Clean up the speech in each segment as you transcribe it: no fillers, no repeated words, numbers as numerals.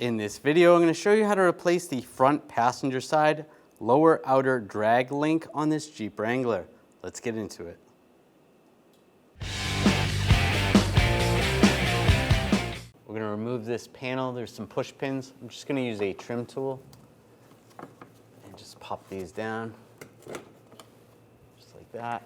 In this video, I'm going to show you how to replace the front passenger side lower outer drag link on this Jeep Wrangler. Let's get into it. We're going to remove this panel. There's some push pins. I'm just going to use a trim tool and just pop these down, just like that.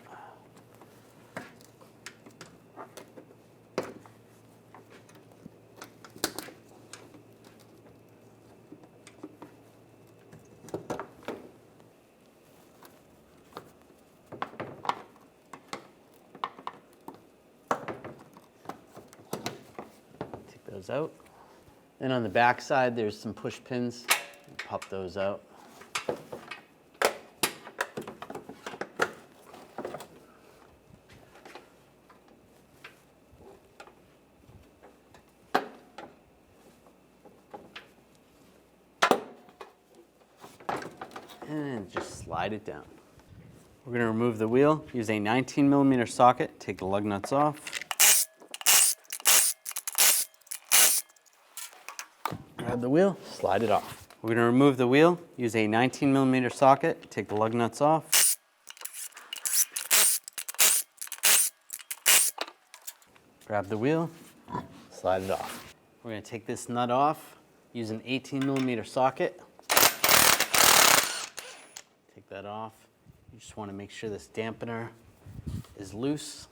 Those out. Then on the back side, there's some push pins. Pop those out. And just slide it down. We're going to remove the wheel. Use a 19mm socket. Take the lug nuts off. Grab the wheel, slide it off. We're going to remove the wheel, use a 19mm socket, take the lug nuts off. Grab the wheel, slide it off. We're going to take this nut off, use an 18mm socket. Take that off. You just want to make sure this dampener is loose.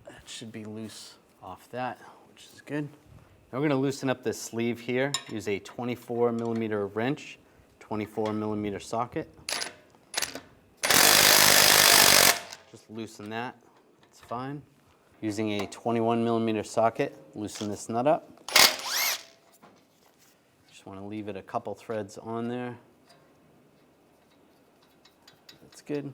That should be loose off that, which is good. Now we're going to loosen up this sleeve here. Use a 24mm wrench, 24mm socket. Just loosen that, it's fine. Using a 21mm socket, loosen this nut up. Just want to leave it a couple threads on there. That's good.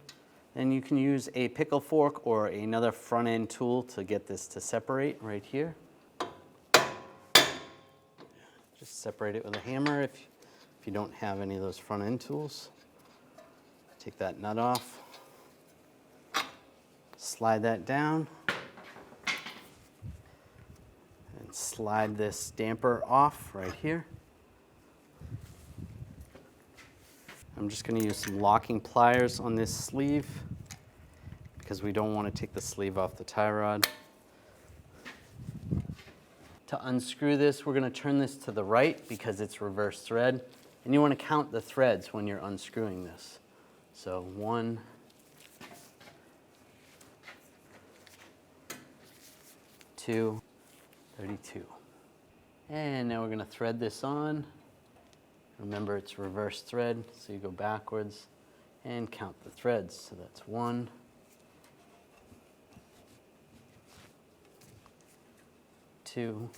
Then you can use a pickle fork or another front end tool to get this to separate right here. Just separate it with a hammer if you don't have any of those front end tools. Take that nut off, slide that down, and slide this damper off right here. I'm just going to use some locking pliers on this sleeve because we don't want to take the sleeve off the tie rod. To unscrew this, we're going to turn this to the right because it's reverse thread. And you want to count the threads when you're unscrewing this. So 1, 2, 32. And now we're going to thread this on. Remember, it's reverse thread, so you go backwards and count the threads. So that's 1, 2,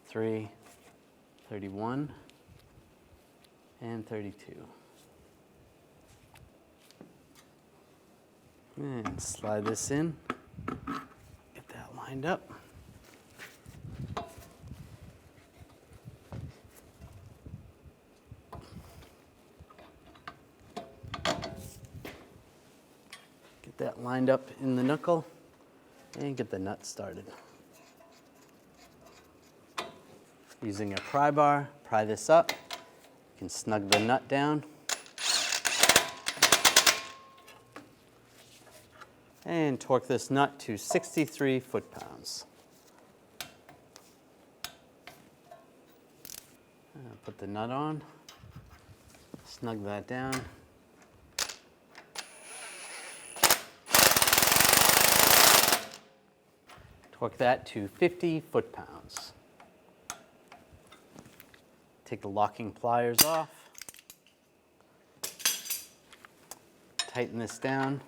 3, 31, and 32. And slide this in, get that lined up. Get that lined up in the knuckle. And get the nut started. Using a pry bar, pry this up. You can snug the nut down. And torque this nut to 63 foot-pounds. Put the nut on, snug that down. Torque that to 50 foot-pounds. Take the locking pliers off. Tighten this down.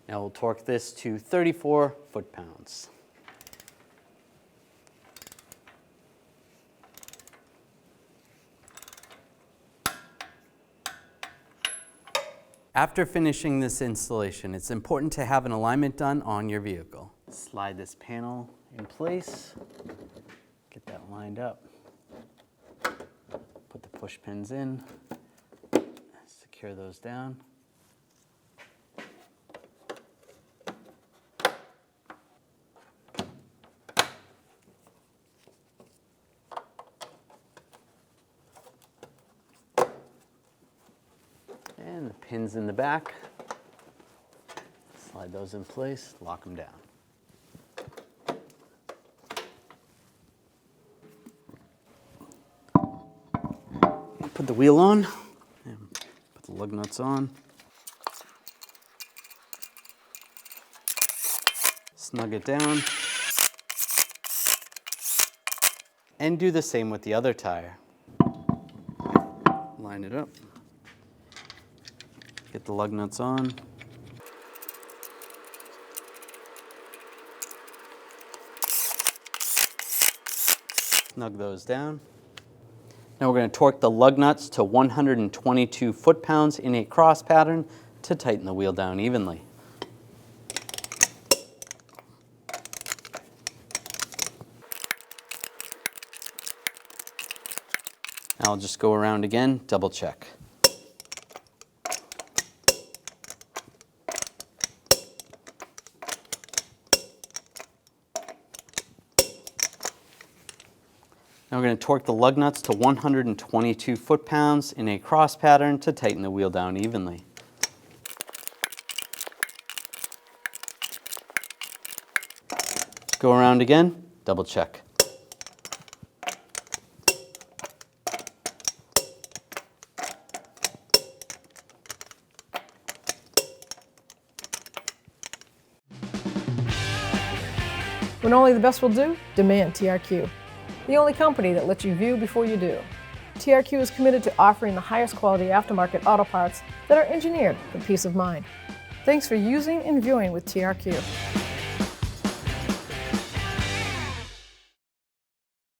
Now we'll torque this to 34 foot-pounds. After finishing this installation, it's important to have an alignment done on your vehicle. Slide this panel in place, get that lined up, put the push pins in, secure those down. pins in the back. Slide those in place, lock them down. Put the wheel on, and put the lug nuts on. Snug it down. And do the same with the other tire. Line it up. Get the lug nuts on. Snug those down. Now we're going to torque the lug nuts to 122 foot-pounds in a cross pattern to tighten the wheel down evenly. Now I'll just go around again, double check. Now we're going to torque the lug nuts to 122 foot-pounds in a cross pattern to tighten the wheel down evenly. Go around again, double check. When only the best will do, demand TRQ. The only company that lets you view before you do. TRQ is committed to offering the highest quality aftermarket auto parts that are engineered for peace of mind. Thanks for using and viewing with TRQ.